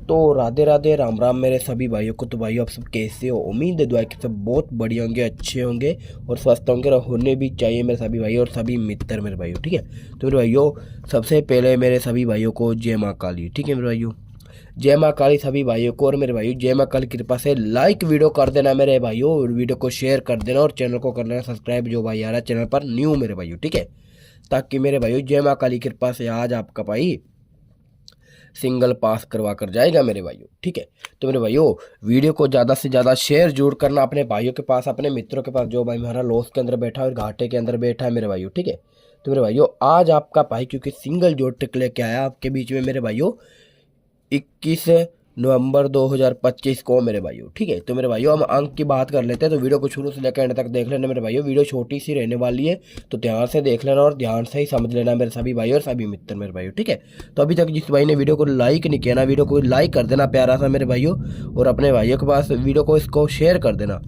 तो राधे राधे, राम राम मेरे सभी भाइयों को। तो भाइयों आप सब कैसे हो? उम्मीद है दुआ कि सब बहुत बढ़िया होंगे, अच्छे होंगे और स्वस्थ होंगे और होने भी चाहिए मेरे सभी भाइयों और सभी मित्र मेरे भाइयों। ठीक है, तो मेरे भाइयों सबसे पहले मेरे सभी भाइयों को जय माँ काली। ठीक है मेरे भाइयों, जय माँ काली सभी भाइयों को। और मेरे भाइयों जय माँ काली की कृपा से लाइक वीडियो कर देना मेरे भाइयों, और वीडियो को शेयर कर देना और चैनल को कर लेना सब्सक्राइब जो भाई आ रहा है चैनल पर न्यू मेरे भाइयों। ठीक है, ताकि मेरे भाइयों जय माँ काली की कृपा से आज आपका भाई सिंगल पास करवा कर जाएगा मेरे भाइयों। ठीक है, तो मेरे भाइयों वीडियो को ज़्यादा से ज़्यादा शेयर जरूर करना अपने भाइयों के पास, अपने मित्रों के पास जो भाई हमारा लॉस के अंदर बैठा है और घाटे के अंदर बैठा है मेरे भाइयों। ठीक है, तो मेरे भाइयों आज आपका भाई क्योंकि सिंगल जोड़ ट्रिक लेके आया आपके बीच में मेरे भाइयों 21 नवंबर 2025 को मेरे भाइयों। ठीक है, तो मेरे भाइयों हम अंक की बात कर लेते हैं, तो वीडियो को शुरू से लेकर एंड तक देख लेना मेरे भाइयों। वीडियो छोटी सी रहने वाली है तो ध्यान से देख लेना और ध्यान से ही समझ लेना मेरे सभी भाई और सभी मित्र मेरे भाइयों। ठीक है, तो अभी तक जिस भाई ने वीडियो को लाइक नहीं किया ना, वीडियो को लाइक कर देना प्यारा सा मेरे भाइयों, और अपने भाइयों के पास वीडियो को इसको शेयर कर देना।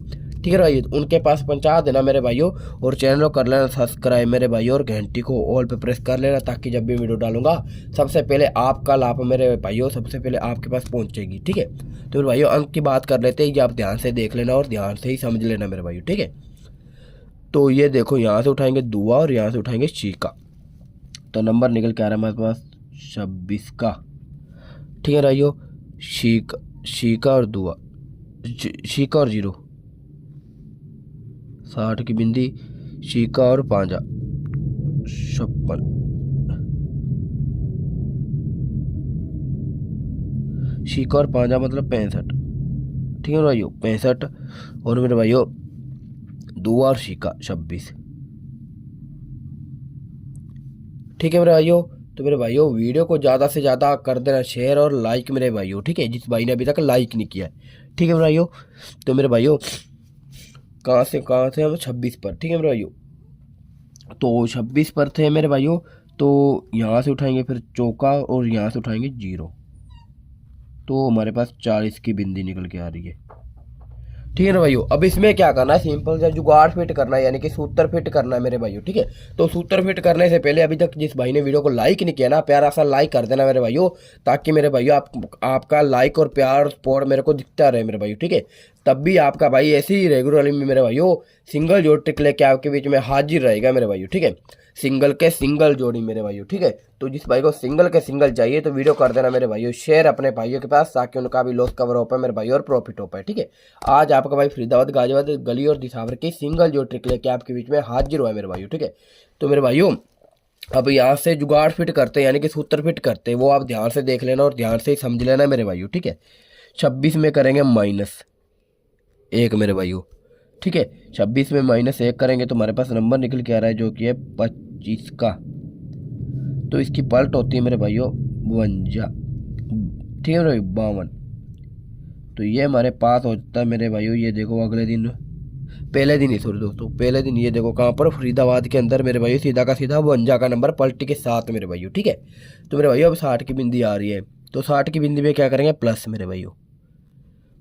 ठीक है भाई, उनके पास पहुंचा देना मेरे भाइयों, और चैनल को कर लेना सब्सक्राइब मेरे भाइयों, और घंटी को ऑल पे प्रेस कर लेना ताकि जब भी वीडियो डालूंगा सबसे पहले आपका लाभ मेरे भाइयों सबसे पहले आपके पास पहुंचेगी। ठीक है, तो मेरे भाइयों अंक की बात कर लेते हैं, ये आप ध्यान से देख लेना और ध्यान से ही समझ लेना मेरे भाइयों। ठीक है, तो ये देखो यहाँ से उठाएंगे दुआ और यहाँ से उठाएंगे शीका, तो नंबर निकल के आ रहा है हमारे पास 26 का। ठीक है भाइयों, शीका और दुआ, शीका और 0, 60 की बिंदी, शीका और पांजा 56, शीका और पांजा मतलब 65। ठीक है भाइयों 65, और मेरे भाइयों दुआ और शीका 26। ठीक है मेरे भाइयों, तो मेरे भाइयों वीडियो को ज़्यादा से ज़्यादा कर देना शेयर और लाइक मेरे भाइयों। ठीक है, जिस भाई ने अभी तक लाइक नहीं किया है। ठीक है मेरे भाइयों, तो मेरे भाइयों कहाँ से हम 26 पर। ठीक है मेरे भाइयों, तो 26 पर थे मेरे भाइयों, तो यहाँ से उठाएंगे फिर चौका और यहाँ से उठाएंगे 0, तो हमारे पास 40 की बिंदी निकल के आ रही है। ठीक है ना भाइयों, अब इसमें क्या करना है, सिंपल सा जुगाड़ फिट करना है, यानी कि सूत्र फिट करना है मेरे भाइयों। ठीक है, तो सूत्र फिट करने से पहले अभी तक जिस भाई ने वीडियो को लाइक नहीं किया ना, प्यारा सा लाइक कर देना मेरे भाइयों, ताकि मेरे भाइयों आपका लाइक और प्यार सपोर्ट मेरे को दिखता रहे मेरे भाइयों। ठीक है, तब भी आपका भाई ऐसे ही रेगुलरली मेरे भाइयों सिंगल जोड़ ट्रिक लेके आपके बीच में हाजिर रहेगा मेरे भाइयों। ठीक है, सिंगल के सिंगल जोड़ी मेरे भाइयों। ठीक है, तो जिस भाई को सिंगल के सिंगल चाहिए तो वीडियो कर देना मेरे भाइयों शेयर अपने भाइयों के पास, ताकि उनका भी लॉस कवर हो पाए मेरे भाइयों और प्रॉफिट हो पाए। ठीक है, आज आपका भाई फरीदाबाद, गाजियाबाद, गली और दिसावर की सिंगल जो ट्रिक लेके आपके बीच में हाजिर हुआ है मेरे भाइयों। ठीक है, तो मेरे भाइयों अब यहाँ से जुगाड़ फिट करते हैं, यानी कि सूत्र फिट करते हैं, वो आप ध्यान से देख लेना और ध्यान से ही समझ लेना मेरे भाइयों। ठीक है, 26 में करेंगे -1 मेरे भाइयों। ठीक है, 26 में -1 करेंगे तो हमारे पास नंबर निकल के आ रहा है जो कि है 25 का, तो इसकी पलट होती है मेरे भाइयों 52। ठीक है मेरे भाई 52, तो ये हमारे पास हो जाता है मेरे भाइयों। ये देखो अगले दिन, पहले दिन ही सॉरी दोस्तों, पहले दिन ये देखो कहाँ पर, फरीदाबाद के अंदर मेरे भाइयों सीधा का सीधा 52 का नंबर पलटी के साथ मेरे भाइयों। ठीक है, तो मेरे भाइयों अब 60 की बिंदी आ रही है, तो 60 की बिंदी में क्या करेंगे प्लस मेरे भाइयों,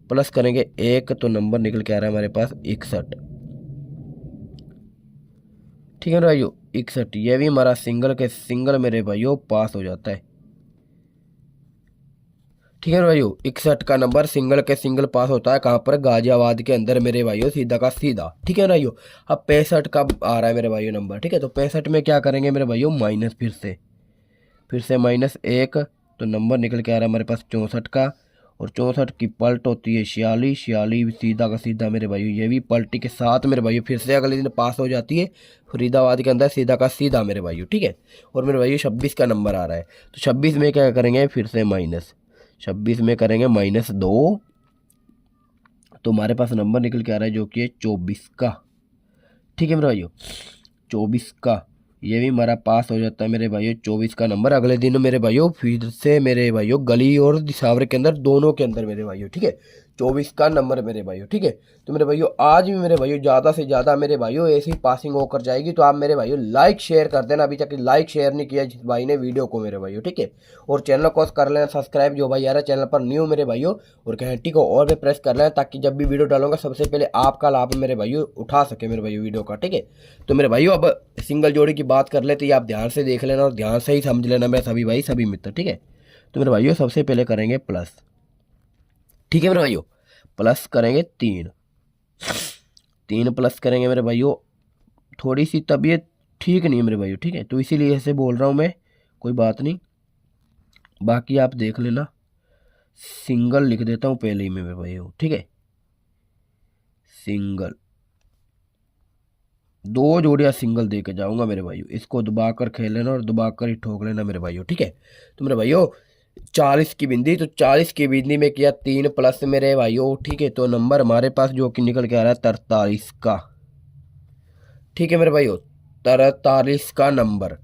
प्लस करेंगे 1, तो नंबर निकल के आ रहा है हमारे पास 61। ठीक है भाइयों 61, ये भी हमारा सिंगल के सिंगल मेरे भाइयों पास हो जाता है। ठीक है भाइयों 61 का नंबर सिंगल के सिंगल पास होता है, कहाँ पर, गाजियाबाद के अंदर मेरे भाइयों सीधा का सीधा। ठीक है भाइयों, अब 65 का आ रहा है मेरे भाइयों नंबर। ठीक है, तो 65 में क्या करेंगे मेरे भाइयों माइनस, फिर से -1, तो नंबर निकल के आ रहा है हमारे पास 64 का, और 64 की पलट होती है 46, 46 सीधा का सीधा मेरे भाइयों, ये भी पलटी के साथ मेरे भाइयों फिर से अगले दिन पास हो जाती है फरीदाबाद के अंदर सीधा का सीधा मेरे भाइयों। ठीक है, और मेरे भाइयों 26 का नंबर आ रहा है, तो 26 में क्या करेंगे फिर से माइनस, 26 में करेंगे -2, तो हमारे पास नंबर निकल के आ रहा है जो कि है 24 का। ठीक है मेरे भाइयों 24 का, ये भी हमारा पास हो जाता है मेरे भाइयों 24 का नंबर। अगले दिन मेरे भाइयों फिर से मेरे भाइयों गली और दिसावर के अंदर दोनों के अंदर मेरे भाइयों। ठीक है, 24 का नंबर मेरे भाइयों। ठीक है, तो मेरे भाइयों आज भी मेरे भाइयों ज़्यादा से ज़्यादा मेरे भाइयों ऐसी पासिंग होकर जाएगी, तो आप मेरे भाइयों लाइक शेयर कर देना, अभी तक लाइक शेयर नहीं किया जिस भाई ने वीडियो को मेरे भाइयों। ठीक है, और चैनल को कर लेना सब्सक्राइब जो भाई आ रहा है चैनल पर न्यू मेरे भाइयों, और घंटी को और भी प्रेस कर लेना ताकि जब भी वीडियो डालूंगा सबसे पहले आपका लाभ मेरे भाइयों उठा सके मेरे भाइयों वीडियो का। ठीक है, तो मेरे भाइयों अब सिंगल जोड़ी की बात कर लेते हैं, आप ध्यान से देख लेना और ध्यान से ही समझ लेना मेरे सभी भाई सभी मित्र। ठीक है, तो मेरे भाइयों सबसे पहले करेंगे प्लस, ठीक है मेरे भाइयों। प्लस करेंगे 3, 3 प्लस करेंगे मेरे भाइयों। थोड़ी सी तबीयत ठीक नहीं है मेरे भाइयों, ठीक है, तो इसीलिए ऐसे बोल रहा हूँ मैं, कोई बात नहीं, बाकी आप देख लेना। सिंगल लिख देता हूँ पहले ही मैं मेरे भाइयों, ठीक है, सिंगल, 2 जोड़ियाँ सिंगल दे के जाऊँगा मेरे भाइयों। इसको दबा कर खेल लेना और दबा कर ही ठोक लेना मेरे भाइयों, ठीक है। तो मेरे भाइयों 40 की बिंदी, तो 40 की बिंदी में किया 3 प्लस मेरे भाइयों, ठीक है, तो नंबर हमारे पास जो कि निकल के आ रहा है 43 का, ठीक है मेरे भाइयों, 43 का नंबर।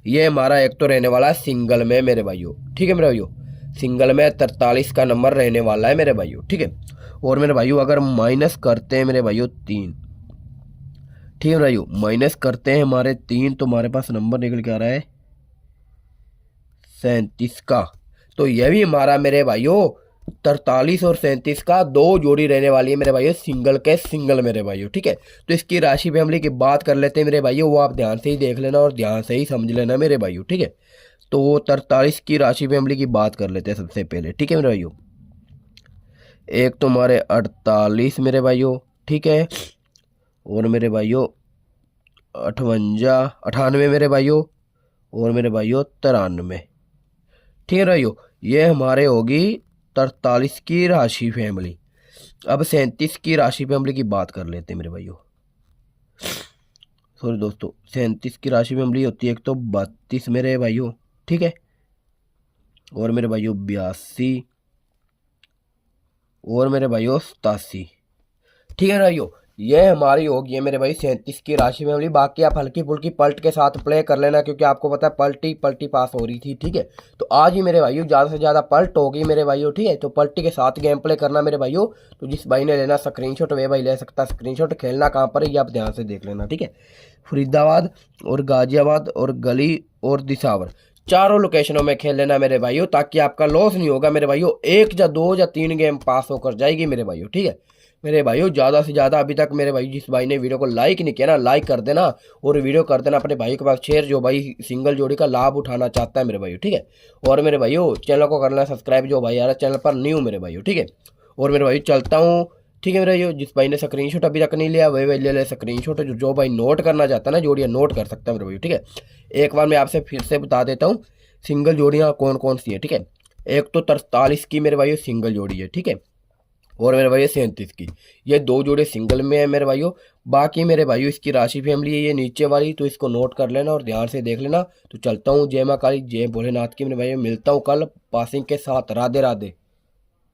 ये हमारा एक तो रहने वाला है सिंगल में मेरे भाइयों, ठीक है मेरे भाइयों, सिंगल में 43 का नंबर रहने वाला है मेरे भाइयों, ठीक है। और मेरे भाइयों अगर माइनस करते हैं मेरे भाइयों 3, ठीक है भाइयों, माइनस करते हैं हमारे 3, तो हमारे पास नंबर निकल के आ रहा है 37 का। तो यह भी हमारा मेरे भाइयों 43 और 37 का 2 जोड़ी रहने वाली है मेरे भाइयों, सिंगल के सिंगल मेरे भाइयों, ठीक है। तो इसकी राशि फैमिली की बात कर लेते हैं मेरे भाइयों, वो आप ध्यान से ही देख लेना और ध्यान से ही समझ लेना मेरे भाइयों, ठीक है। तो वो 43 की राशि फैमिली की बात कर लेते हैं सबसे पहले, ठीक है मेरे भाइयों। एक तो हमारे 48 मेरे भाइयों, ठीक है, और मेरे भाइयों 58, 98 मेरे भाइयों, और मेरे भाइयों 93, ठीक है भाइयों। ये हमारे होगी 43 की राशि फैमिली। अब 37 की राशि फैमिली की बात कर लेते हैं मेरे भाइयों, सॉरी दोस्तों, 37 की राशि फैमिली होती है एक तो 32 मेरे भाइयों, ठीक है, और मेरे भाइयों 82, और मेरे भाइयों 87, ठीक है भाइयों। ये हमारी होगी है मेरे भाई 37 की राशि फैमिली। बाकी आप हल्की फुल्की पलट के साथ प्ले कर लेना, क्योंकि आपको पता है पलटी पलटी पास हो रही थी, ठीक है। तो आज ही मेरे भाइयों ज़्यादा से ज़्यादा पलट होगी मेरे भाइयों, ठीक है, तो पलटी के साथ गेम प्ले करना मेरे भाइयों। तो जिस भाई ने लेना स्क्रीनशॉट वे भाई ले सकता है स्क्रीनशॉट। खेलना कहाँ पर है ये आप ध्यान से देख लेना, ठीक है। फरीदाबाद और गाजियाबाद और गली और दिसावर, चारों लोकेशनों में खेल लेना मेरे भाइयों, ताकि आपका लॉस नहीं होगा मेरे भाइयों। 1 या 2 या 3 गेम पास होकर जाएगी मेरे भाइयों, ठीक है मेरे भाइयों। ज़्यादा से ज़्यादा अभी तक मेरे भाई जिस भाई ने वीडियो को लाइक नहीं किया ना, लाइक कर देना और वीडियो कर देना अपने भाई के पास शेयर, जो भाई सिंगल जोड़ी का लाभ उठाना चाहता है मेरे भाइयों, ठीक है। और मेरे भाइयों चैनल को करना सब्सक्राइब, जो भाई आ रहा है चैनल पर न्यू मेरे भाइयों, ठीक है। और मेरे भाई चलता हूँ, ठीक है मेरे भाइयों। जिस भाई ने स्क्रीनशॉट अभी तक नहीं लिया वही भाई ले ले स्क्रीनशॉट। जो भाई नोट करना चाहता है ना जोड़ियाँ नोट कर सकता है मेरे भाइयों, ठीक है। एक बार मैं आपसे फिर से बता देता हूँ सिंगल जोड़ियाँ कौन कौन सी है, ठीक है। एक तो 43 की मेरे भाइयों सिंगल जोड़ी है, ठीक है, और मेरे भाई 37 की, ये 2 जोड़े सिंगल में है मेरे भाइयों। बाकी मेरे भाइयों इसकी राशि फैमिली है ये नीचे वाली, तो इसको नोट कर लेना और ध्यान से देख लेना। तो चलता हूँ, जय माँ काली जय भोलेनाथ की मेरे भाइयों, मिलता हूँ कल पासिंग के साथ। राधे राधे।